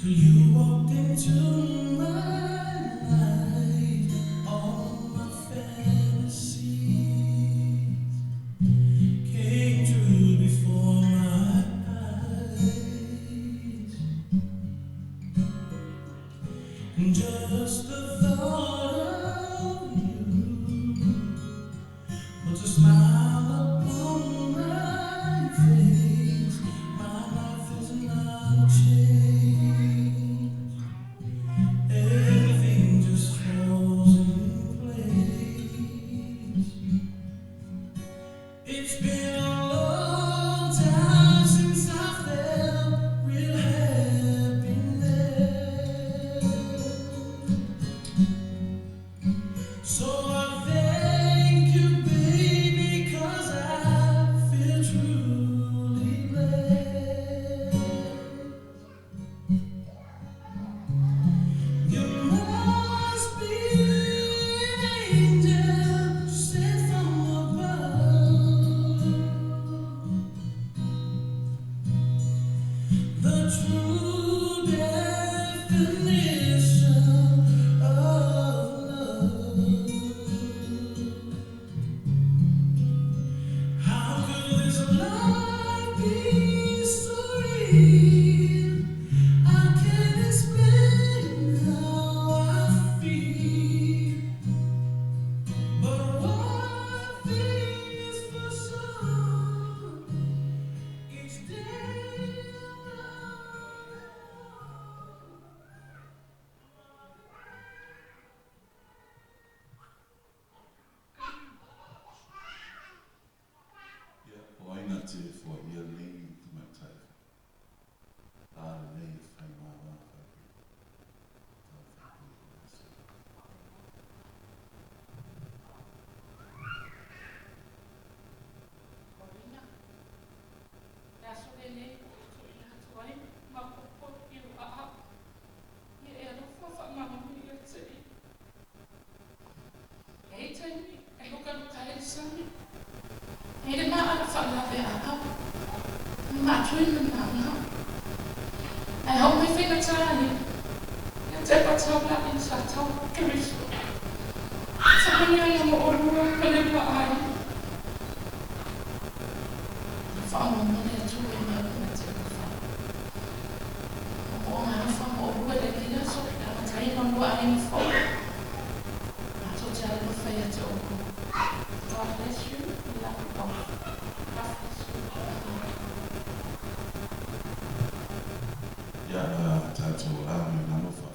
You walked into my life, all my fantasies came true before my eyes. And just the thought of you puts a smile upon my face. My life is not changed. Everything just falls in place. It's been a long time since I felt real happiness. So I thank you, baby, 'cause I feel truly blessed. You must be an angel sent from above. The true definition of love. How could this life be so real? I can't explain how I feel, but one thing is for sure: each day Why not for your name to my type? Name from my mouth. I hope my finger tiny. Jag träffat tavlan i svart takeris. Så kan jag göra med ormar med det bra arg. Fan om det tror jag med att jag och om jag får och det är så att jag tar någon var en folk. Jag tror jag det för jag tror. God bless you. Love you all. Tato rame na no fa.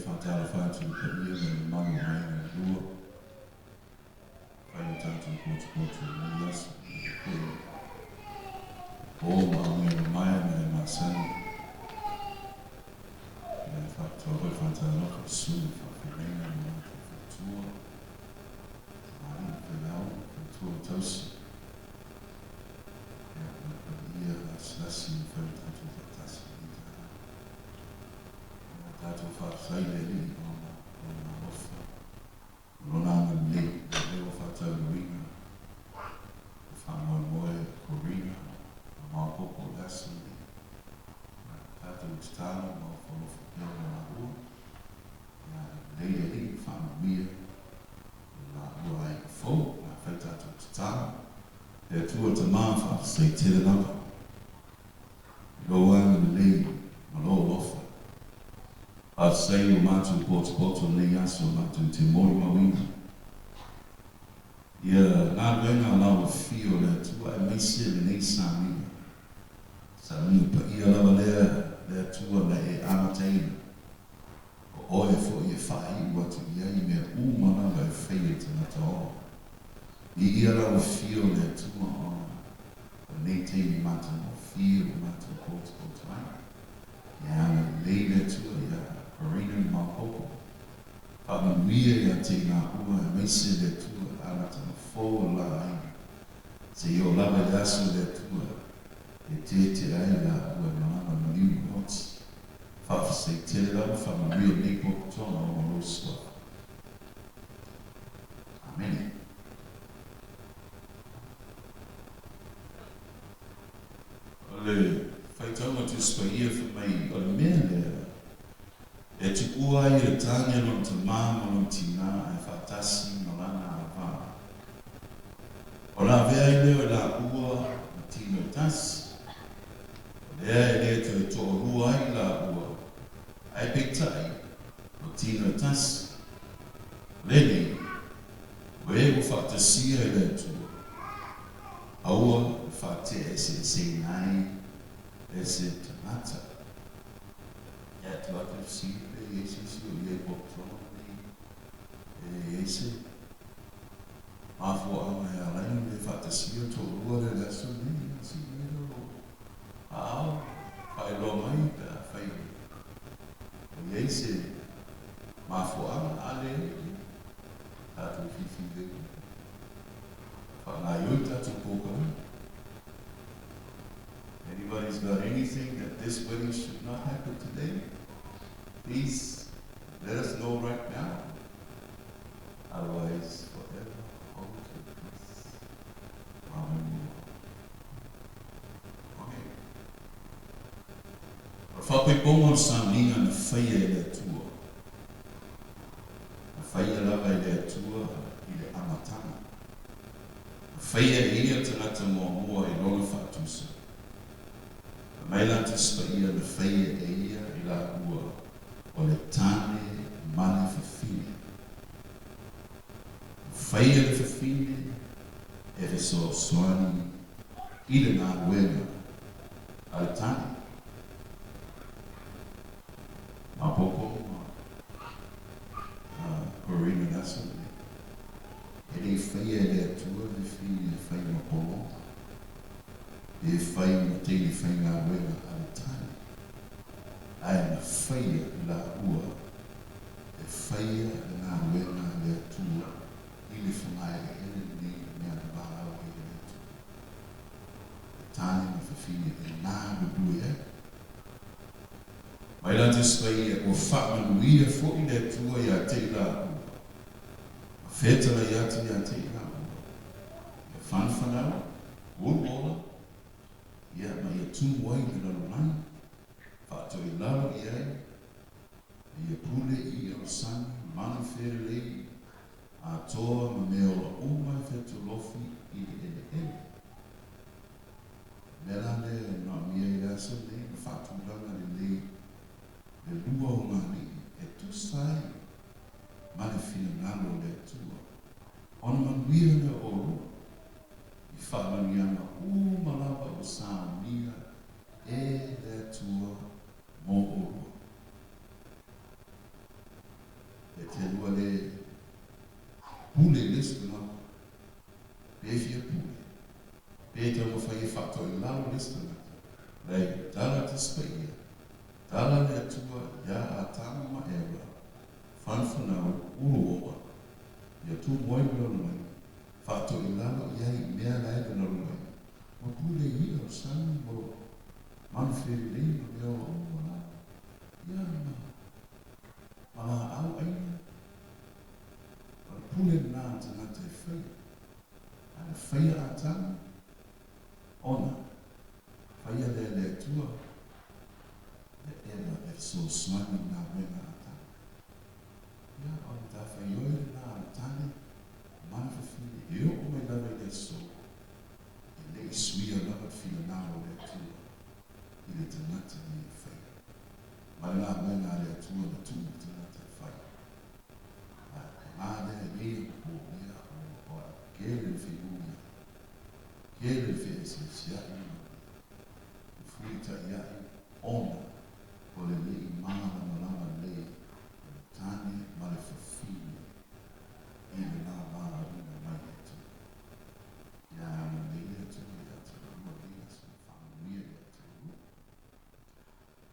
Fatala fatu pia na mama haina dua. Fai tatu kotu na yes. Mama na maya na masani. Fatala fatala no sulu fa fina na fatua. Toast. That's Tato fa saile on offer. Ronald Lee, the Fata Marina, Fama Moy, Corina, Marco Lesson, Tato Stano, Marco Yamahu, Lady Fama Mia, like folk, Tato Stano. They're two of the man, say, tell it up. Go on and leave, my Lord offer. I'll say, you man to Porto, lay answer, man to Timor Marina. Yeah, not when I now feel that I may see the next time. So, you're over there, two of the amateur. Or if you find what you may, woman, I failed at all. The era of feel that too the native matter of feel matter of time. Yeah, later to a arena Marco. But me, I take now, I may say that too, I got a full line. Say, your love, that's that too. It did I when I'm new notes. Faf say, tell it out from a real big book, John, or stuff. Amen. le whaitaunga tu spaia whamai o le mea lea. E tu ua i le tane lon te māma lon tina e whaatasi no lana a wā. O la vea i leo e la ua na tino tasi. O lea e lea tu e toa rua i la ua. Ai peitai o tino tasi. Leni, we o whaatasia e lea tu. Aua whaate e se nai e se tamata. Ia tu atu si pe e se si o ie boktono ni e se. Mafo ama e alainu le whaatasia to rua le laso ni si e lo. Ao, whai lo mai pe a whai. O ie se mafo ama ale tatu fifi le. Anybody's got anything that this wedding should not happen today? Please let us know right now. Otherwise, forever hold your peace. Amen. Okay. Whape pongo sa ninga na whaia e lea tua. Na whaia lava e lea tua i le amatanga. Whaia e ia tangata mua i lona whaatusa. Maila te spaia le whaia e ia i la ua o le tane mane whawhine. Whaia le whawhine e le so soani i le ngā uenga a le tane. Ma popo Corina Nassau. E le whaia e le atua le whine e whai ma polo. E whai ma te le whai ngā wena a le tane. Ai na whaia la ua. E whaia ngā wena le atua. I le whangai e ele ni mea na wāau e le atua. E tane ma whawhine e nā rubui e. Mai la te spaia o whamanuia fo i le atua i a te la ua. Fetala i ati i a te la ua. E whanwhanau, uola, ia mai e tumu ai le lalo mai. Whaato i lalo i ai. I e pule i o sani, mana where lei. A toa ma mea ola umai whetu lofi i le ele ele. Mela le no mia i rasa le, na whaatu langa le lei. Le lua o ngani e tu sai. Mana whina ngalo le tua. Ona manuia le oro. I whamanianga malawa o sa mia e le tua mo oro. E te lua le pule listu na. Pefia pule. Peta mo whai whato i lau listu na. Lei, tala te spaia. Tala le tua ia a tama ma ewa. Whanwhanau uoa. Ia tu moi lona mai. Whato i lalo iai mea laega lona mai. Ma pule i o sani mo manwhiri lei ma mea o oa. Ia ma. Ma la au aina. Ma pule nā tana te whai. Ana whai a tana. Ona. Whai a le tua. Ela e so swani nā wena a tana. Ia o ta whai oe nā tane. Mana whawhine, e o mai lawa i le so. E le suia lawa whina nā o le atua. I le tanata ni e whai. Mai nā wena le atua na tūna tanata e whai. Nā lea e o mea o kere whi uia. Kere whi e se siai ma. Fuita iai ona. O le lei mana malama lei. Tane ma le whawhine. I le nā mara rina mai e tu. Ia ana lei e tu i atu. Ua lea sa whanguia i atu.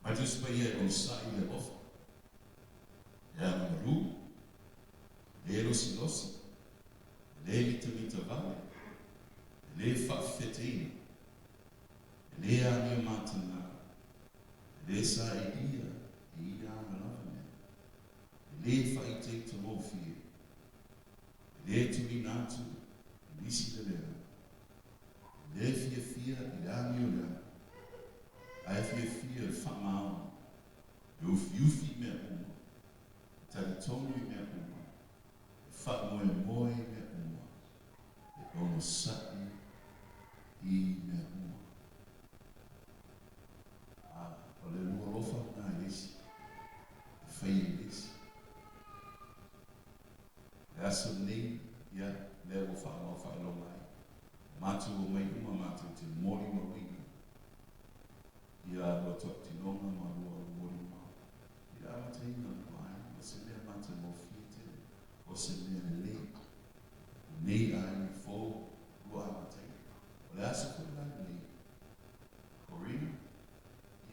Mai tu spai e o sai le ofa. Ia ana ru. Le losi losi. Le mita vale. Le whawheteina. Le ani o matana. Le sa e ia. E ia ana lavane. Le whaitei te mofie. Le tui nātu, nisi te lea. Le fia i le ani o lea. I mea mua. O le lua lofa na e lesi. E whai e lesi. Le aso nei, ia, le o whaama whaelonga ai. Mātu o mai uma mātu te mori mawinga. Ia roa toa tinonga ma roa o mori ma. Ia amateina mai, o se mea mātu mo fiete, o se mea le. Nei ai fō, roa amateina. O le aso ko lai nei. Corina,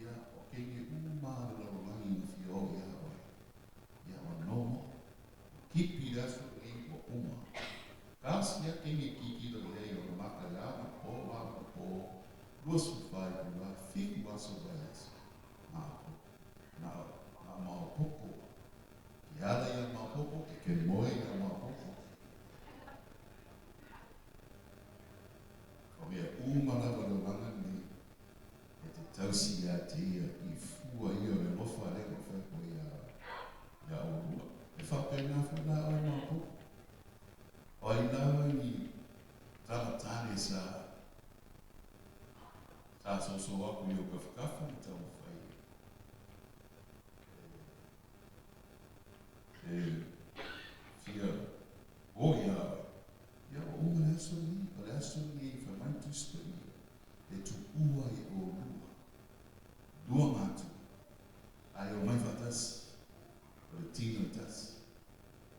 ia o kenge uma le laulangi na fio ia oi. Ia o nomo. Kipi aso nei o uma. Kasi ia kenge kiki da lei o maka ia na po wala po. Luasu whai kua whiku aso vai aso. Na mao popo. Ki ala ia mao popo, ke moe ia mao popo. O mea uma lava le wanga nei. E te tausi ia te ia I fua ia le lofa le ko whai ko ia o rua. E whapena whana o mao popo. O I lawa ni tamatane sa so aku i o kawhakafa ni tau whai. Fia o ia o le aso ni, o le aso ni I whamaitu sta ia. E tu ua I o rua. Dua mātu. Ai o mai whatasi. O le tino tasi.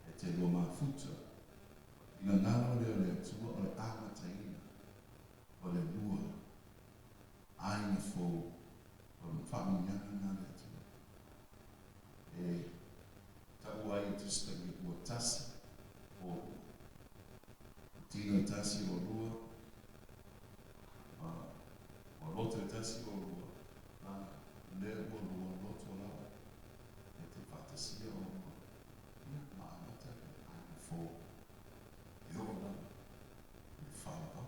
E te loa mafuta. Ina ngaro leo le atua o le amataina. O le lua. Ai na fō. O le whaamianga nā le atua. E tau ai tu stagi ua tasi. O tino tasi o rua. O loto tasi o rua. Le o rua loto lawa. E te whatasia o rua. Ia maamata ai na fō. E o lawa. E whāpapa.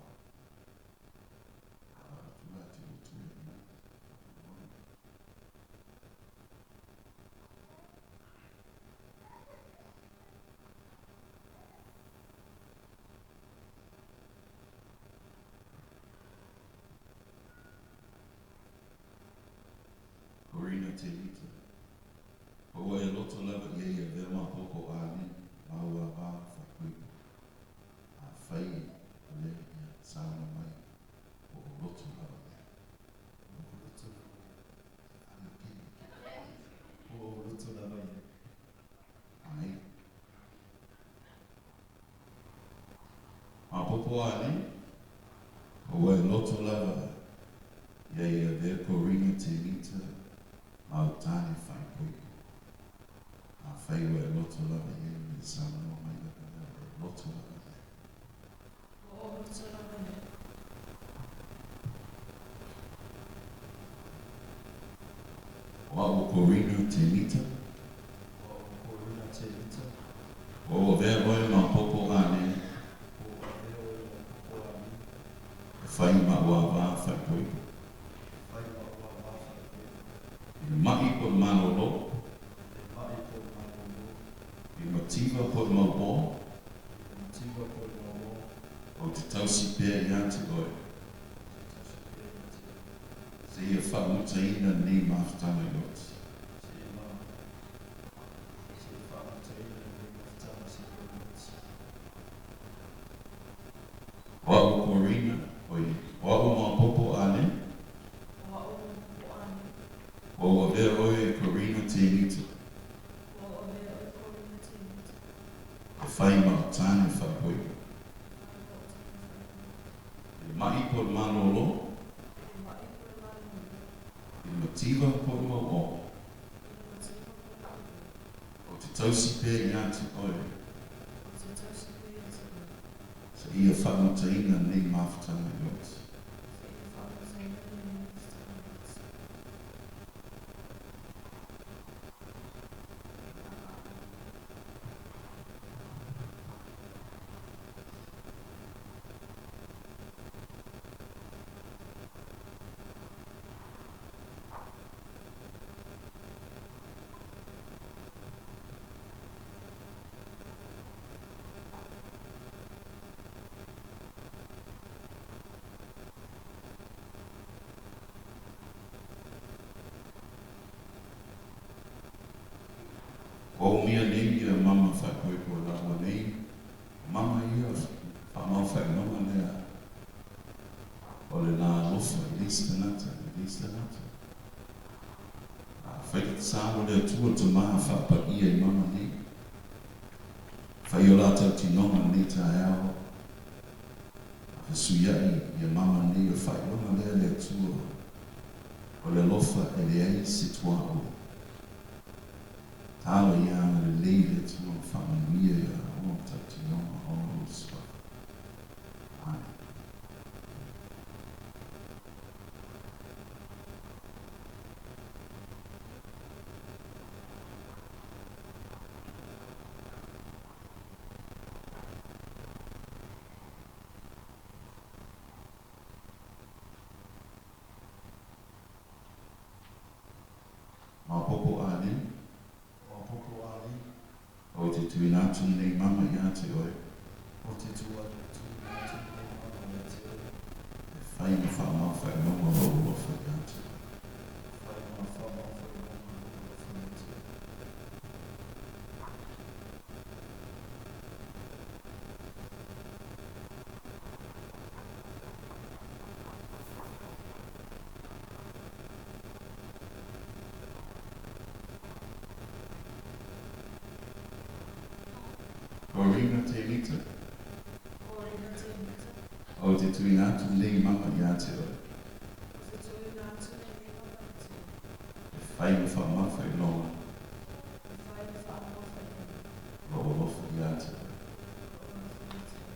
Tua te o tue ina. Corina te lita. O e loto lava I e vema poko ane. Maua wā whakuipo. A whai o le ia sāna mai. O loto lava ia. O loto lava ia. Ana kini. O loto lava ia. Ai. A popo ane. O e loto lava. Ia ia vea Corina te lita. Mau tāne whai koiko. A whai o e loto lava ia. Me sāna o mai laka lava. Loto lava ia. O loto lava ia. O au Corina te lita. O Corina te lita. O vea roe ma popo ane. O vea roe ma popo ane. Whai ma ua wā whai koiko. Whai ma ua wā whai koiko. I mahi po manolo. E mai po manolo. I mativa po maupo. E mativa po manolo. O te tausi pēr I ante oe. Se ia whamuta ina ni maftana yot. O au Corina, oi. O au ma popo ane. O o popo ane. O a vea oe Corina te nita. O vea o Corina te lita. E whai ma tāne whai koiko. I mahi po manolo. E mai po manolo. I mativa po maupo. E mativa po manolo. O te tausi pēr I ante oe. O te tausi pe ia te oe. Se ia whamuta ina ni maftana yot. Se ia whakata ina ni maftana. O mia nei ia mama whai koe ko lawa nei. Mama ia whamau whai mama lea. O le nā lofa i lista nata, i lista nata. Whai te tāmo lea tua te maha whapa ia i mama nei. Whai o lātau tinonga nei tā eawa. A suiai ia mama nei o whai mama lea tua. O le lofa e le ei se tua o. Tāla ia ana le leile tua whamanuia ia o tau tinonga o o swa. Ai. Mapopo ale, Mapopo ali, o te tui nātu nei mama ia te oe. o te tua tu nātu nei mama ia te oi. E whai na whamau whai mama o lofa ia te oe. Whai ngā whamau whai mama ia whai te oi. Ko ringa te rita, Korina te mita, o te tui nātu nei mama ia te oe. o te tui nātu nei mama ia te oi. E whai na whamau whai longa, E whai na whamau whai mama o lofa ia te oe. o lofa ia te oi.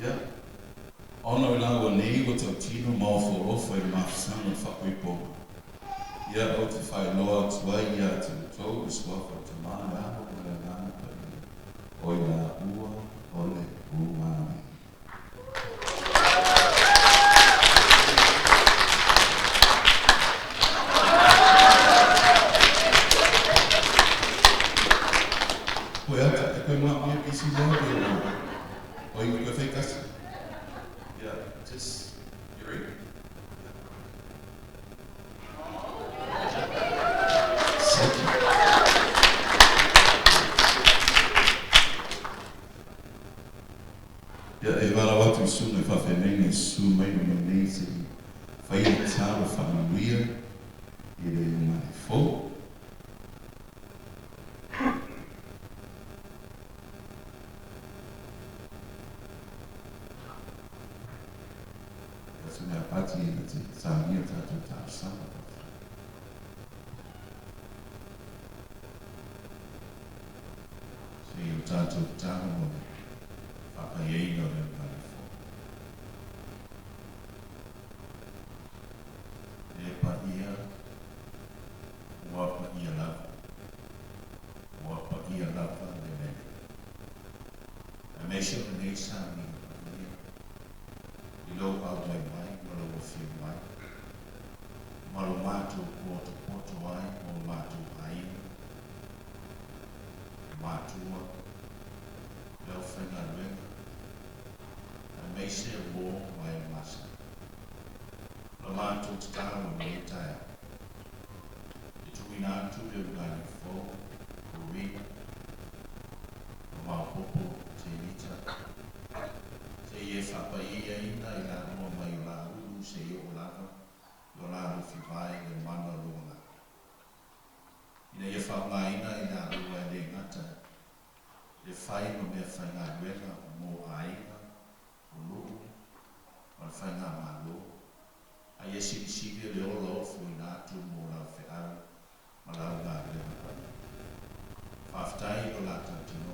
Ia, ono i lawa nei o tau tino mau fo lofa i mawhasana whakoi pōma. Ia o te whai loa tuai ia te tau i swafa te mana aho o le nana pari. O i la ua o le umami. Koe ata, e koe maa mea kisi leo o o i koe whaikasi. Yeah, just, you ready? Ia e wara watu suna e whawhenenge su mai no nei se i whai e tāra whamanuia i le umane fō. Ia su mea pati e te tāmia tātou tāsama. Se i o tātou tāna mo whakaiei no le umane fō. E pa ia, ua pa ia lava. Ua pa ia lava le mene. E meisha le nei sāni pa ia. I lo au lai mai, ma lo wafia mai. Ma lo mātou poto ai, o mātou haina. Mātua, leo whainga ruenga. E meise e wō mai e masa. Lo mātou te tāwa me e taia. I tui nātu le ungani fō, o rina. O māpopo te rita. Se ie whapa ia ina i la noa mai o la uru se i o lava. I o la rufi vai le mana longa. Ina ia whapa ina i la ua e le ngata. Le whai no mea whainga ruenga mō aina, o loo, o le whainga malo. A ia siri le ola ofu i nātu mō lau whiau, ma lau ngā ruenga pani. Whaftai o la tantino,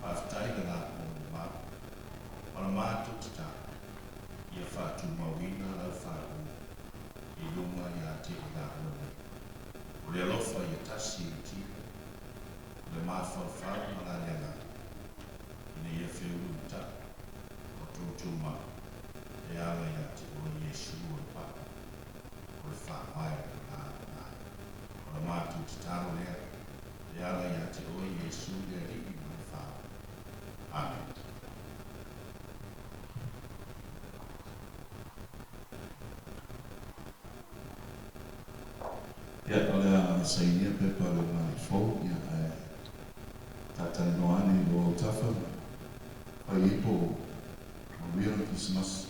whaftai le la mō le mā, o la mātu te tā, ia whātu mawina lau whāu, i lunga i a te i la hone. O le alofa i a tasi i tika, le mawhawhau ma la lenga. Ina ia whiuru ta, o tōtō ma, e ala ia te o Yesu o le papa, o le whawai o la nā. O le mātu te tāro lea, e ala ia te o Yesu le riki ma le whau. Amen. Ia, o le a sainia pepa le mai fau, ia tatani noani o tafa, pai ipo o Merry Christmas.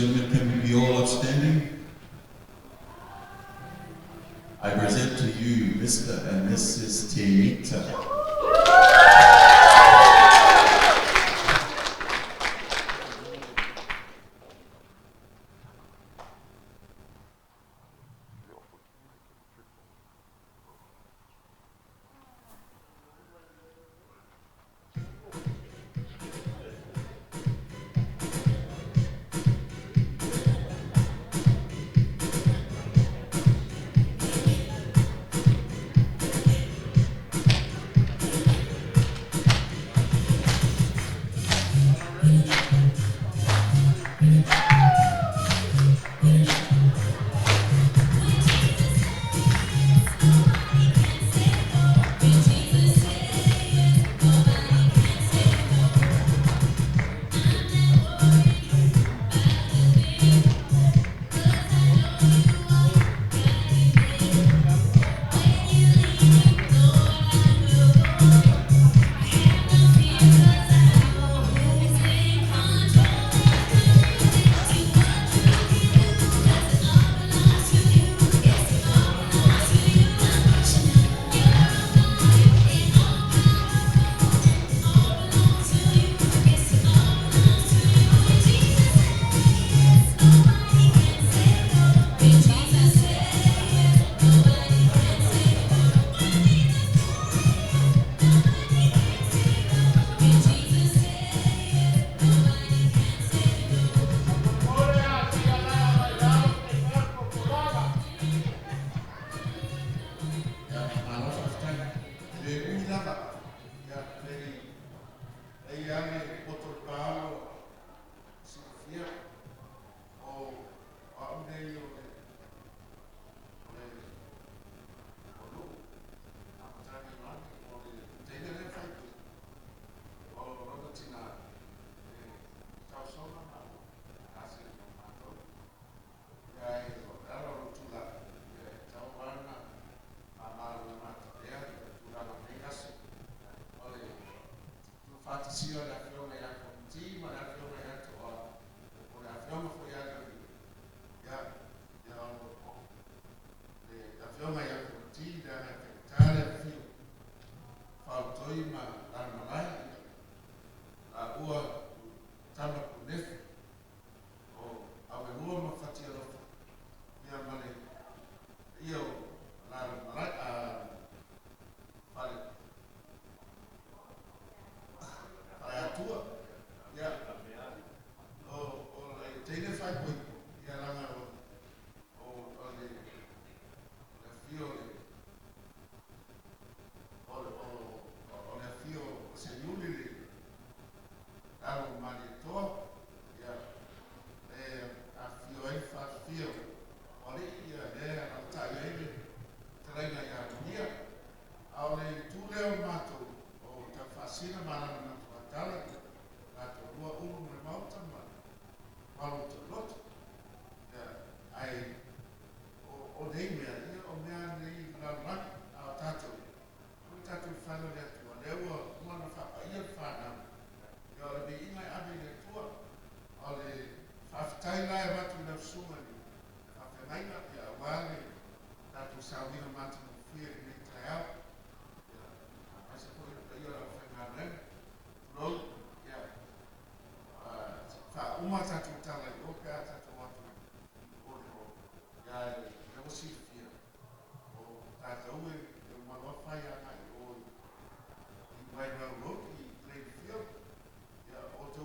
gentlemen, can we be all upstanding? I present to you Mr. and Mrs. Teita.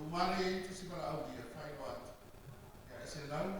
Mare itu si para audio, fai what? Ya, ese lado